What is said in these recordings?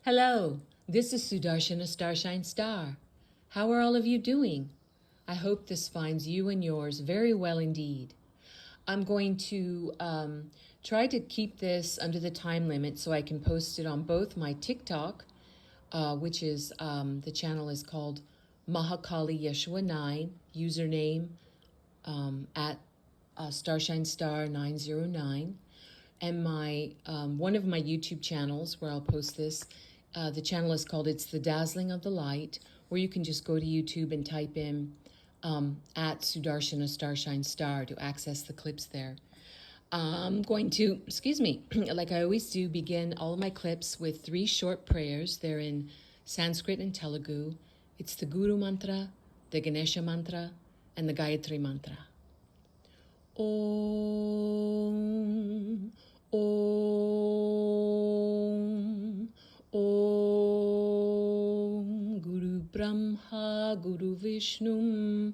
Hello, this is Sudarshana Starshine Star. How are all of you doing? I hope this finds you and yours very well indeed. I'm going to try to keep this under the time limit so I can post it on both my TikTok, which is the channel is called Mahakali Yeshua 9, username at Starshine Star 909, and my one of my YouTube channels where I'll post this. The channel is called It's the Dazzling of the Light, where you can just go to YouTube and type in at Sudarshana Starshine Star to access the clips there. I'm going to, like I always do, begin all of my clips with 3 short prayers. They're in Sanskrit and Telugu. It's the Guru Mantra, the Ganesha Mantra, and the Gayatri Mantra. Om, Om, Om, Guru Brahma, Guru Vishnu,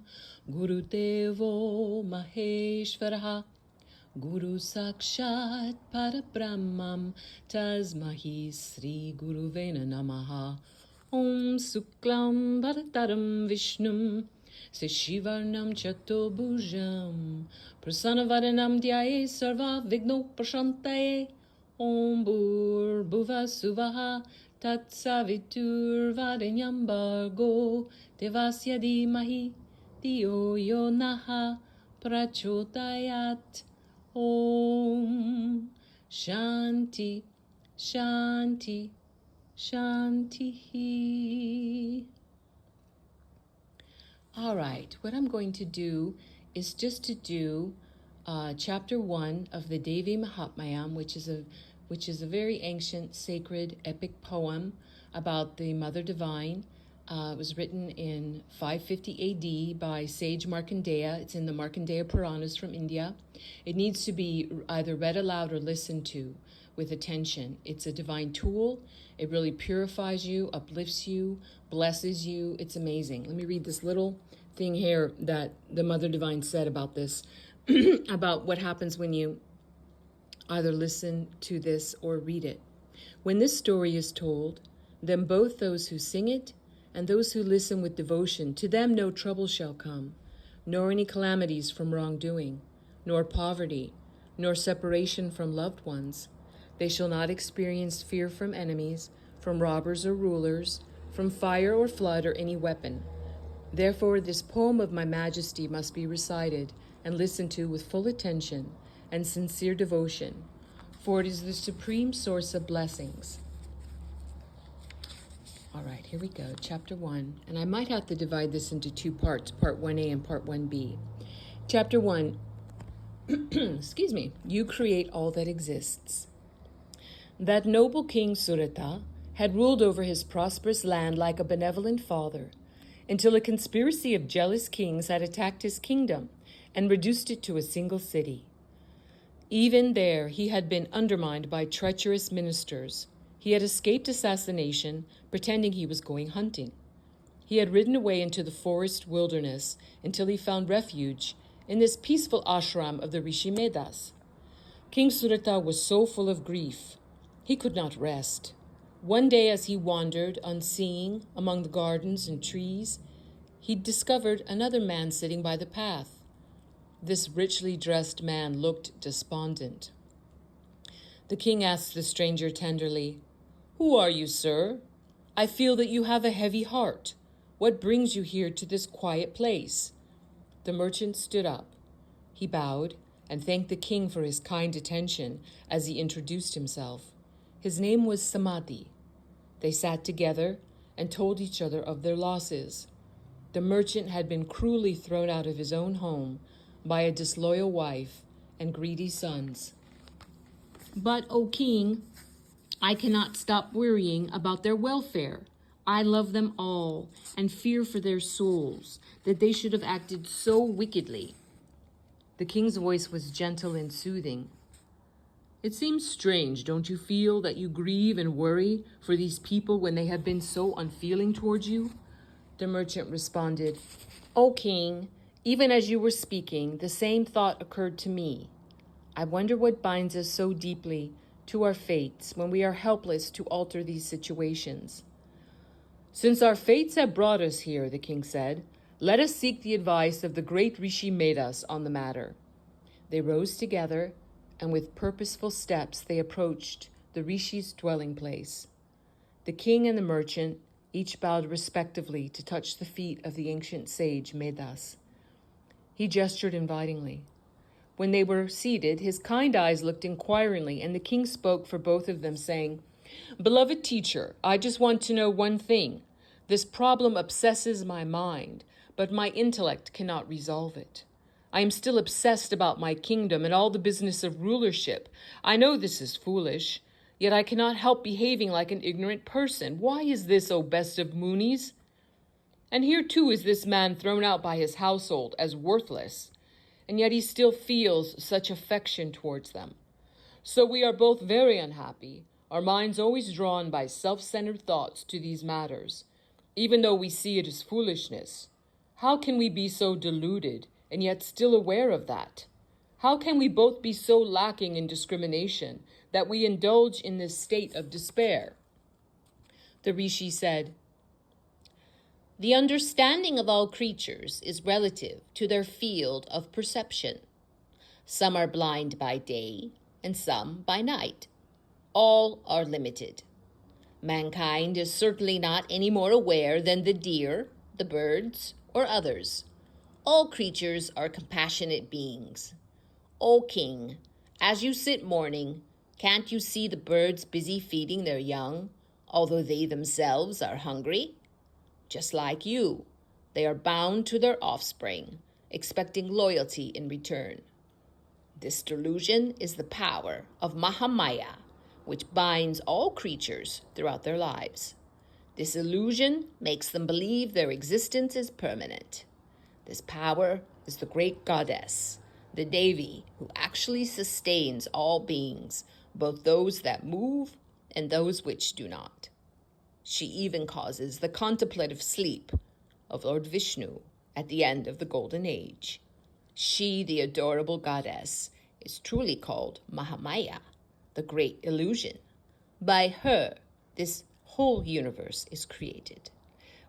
Guru Devo Maheshwaraha, Guru Sakshat Parabrahmam, Tasmahi Sri Guru Vena Namaha. Om Suklam Bharataram Vishnum Sishivarnam Chatobhujam Prasanavaranam Dhyaye Sarva Vigno Prashantaye. Om Bhur Bhuva Suvaha Tat Savitur Varenyam Bargo Devasya Dhimahi Dhiyo Yo Naha Prachodayat. Om Shanti Shanti Shanti. All right, what I'm going to do is just to do chapter 1 of the Devi Mahatmyam, which is a very ancient, sacred, epic poem about the Mother Divine. It was written in 550 AD by Sage Markandeya. It's in the Markandeya Puranas from India. It needs to be either read aloud or listened to with attention. It's a divine tool. It really purifies you, uplifts you, blesses you. It's amazing. Let me read this little thing here that the Mother Divine said about this, about what happens when you either listen to this or read it. When this story is told, then both those who sing it and those who listen with devotion, to them no trouble shall come, nor any calamities from wrongdoing, nor poverty, nor separation from loved ones. They shall not experience fear from enemies, from robbers or rulers, from fire or flood or any weapon. Therefore, this poem of my Majesty must be recited and listened to with full attention and sincere devotion, for it is the supreme source of blessings. All right, here we go, chapter 1. And I might have to divide this into 2 parts, part 1a and part 1b. Chapter 1, you create all that exists. That noble king Surata had ruled over his prosperous land like a benevolent father, until a conspiracy of jealous kings had attacked his kingdom and reduced it to a single city. Even there he had been undermined by treacherous ministers. He had escaped assassination, pretending he was going hunting. He had ridden away into the forest wilderness until he found refuge in this peaceful ashram of the Rishi Medas. King Surata was so full of grief, he could not rest. One day as he wandered, unseeing, among the gardens and trees, he discovered another man sitting by the path. This richly dressed man looked despondent. The king asked the stranger tenderly, "Who are you, sir? I feel that you have a heavy heart. What brings you here to this quiet place?" The merchant stood up. He bowed and thanked the king for his kind attention as he introduced himself. His name was Samadhi. They sat together and told each other of their losses. The merchant had been cruelly thrown out of his own home by a disloyal wife and greedy sons. "But, O king, I cannot stop worrying about their welfare. I love them all and fear for their souls, that they should have acted so wickedly." The king's voice was gentle and soothing. "It seems strange, don't you feel, that you grieve and worry for these people when they have been so unfeeling towards you?" The merchant responded, "O king, even as you were speaking, the same thought occurred to me. I wonder what binds us so deeply to our fates when we are helpless to alter these situations. Since our fates have brought us here, the king said, let us seek the advice of the great Rishi Medas on the matter. They rose together, and with purposeful steps they approached the Rishi's dwelling place. The king and the merchant each bowed respectively to touch the feet of the ancient sage Medas. He gestured invitingly. When they were seated, his kind eyes looked inquiringly, and the king spoke for both of them, saying, Beloved teacher, I just want to know one thing. This problem obsesses my mind, but my intellect cannot resolve it. I am still obsessed about my kingdom and all the business of rulership. I know this is foolish, yet I cannot help behaving like an ignorant person. Why is this, O best of Munis? And here too is this man thrown out by his household as worthless, and yet he still feels such affection towards them. So we are both very unhappy, our minds always drawn by self-centered thoughts to these matters, even though we see it as foolishness. How can we be so deluded and yet still aware of that? How can we both be so lacking in discrimination that we indulge in this state of despair? The Rishi said, The understanding of all creatures is relative to their field of perception. Some are blind by day and some by night. All are limited. Mankind is certainly not any more aware than the deer, the birds, or others. All creatures are compassionate beings. O king, as you sit mourning, can't you see the birds busy feeding their young, although they themselves are hungry? Just like you, they are bound to their offspring, expecting loyalty in return. This delusion is the power of Mahatmyam, which binds all creatures throughout their lives. This illusion makes them believe their existence is permanent. This power is the great goddess, the Devi, who actually sustains all beings, both those that move and those which do not. She even causes the contemplative sleep of Lord Vishnu at the end of the Golden Age. She, the adorable goddess, is truly called Mahatmyam, the great illusion. By her, this whole universe is created.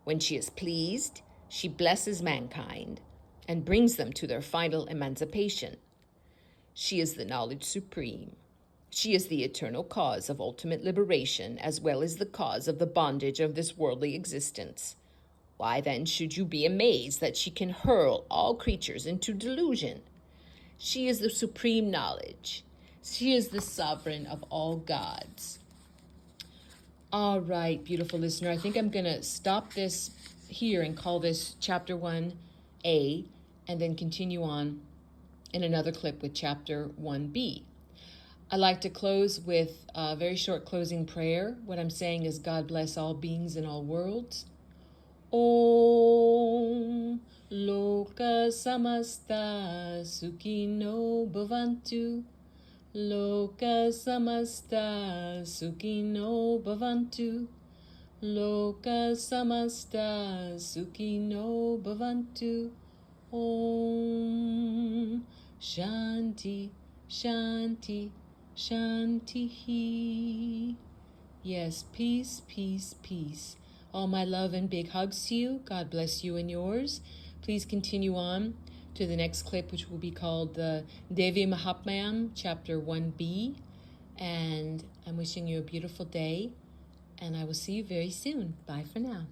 When she is pleased, she blesses mankind and brings them to their final emancipation. She is the knowledge supreme. She is the eternal cause of ultimate liberation, as well as the cause of the bondage of this worldly existence. Why then should you be amazed that she can hurl all creatures into delusion? She is the supreme knowledge. She is the sovereign of all gods. All right, beautiful listener, I think I'm going to stop this here and call this Chapter 1A, and then continue on in another clip with Chapter 1B. I like to close with a very short closing prayer. What I'm saying is, God bless all beings in all worlds. Om Loka Samasta Sukhino Bhavantu. Loka Samasta Sukhino Bhavantu. Loka Samasta Sukhino Bhavantu. Om Shanti Shanti Shanti. Yes, peace, peace, peace. All my love and big hugs to you. God bless you and yours. Please continue on to the next clip, which will be called the Devi Mahatmyam, Chapter 1B. And I'm wishing you a beautiful day, and I will see you very soon. Bye for now.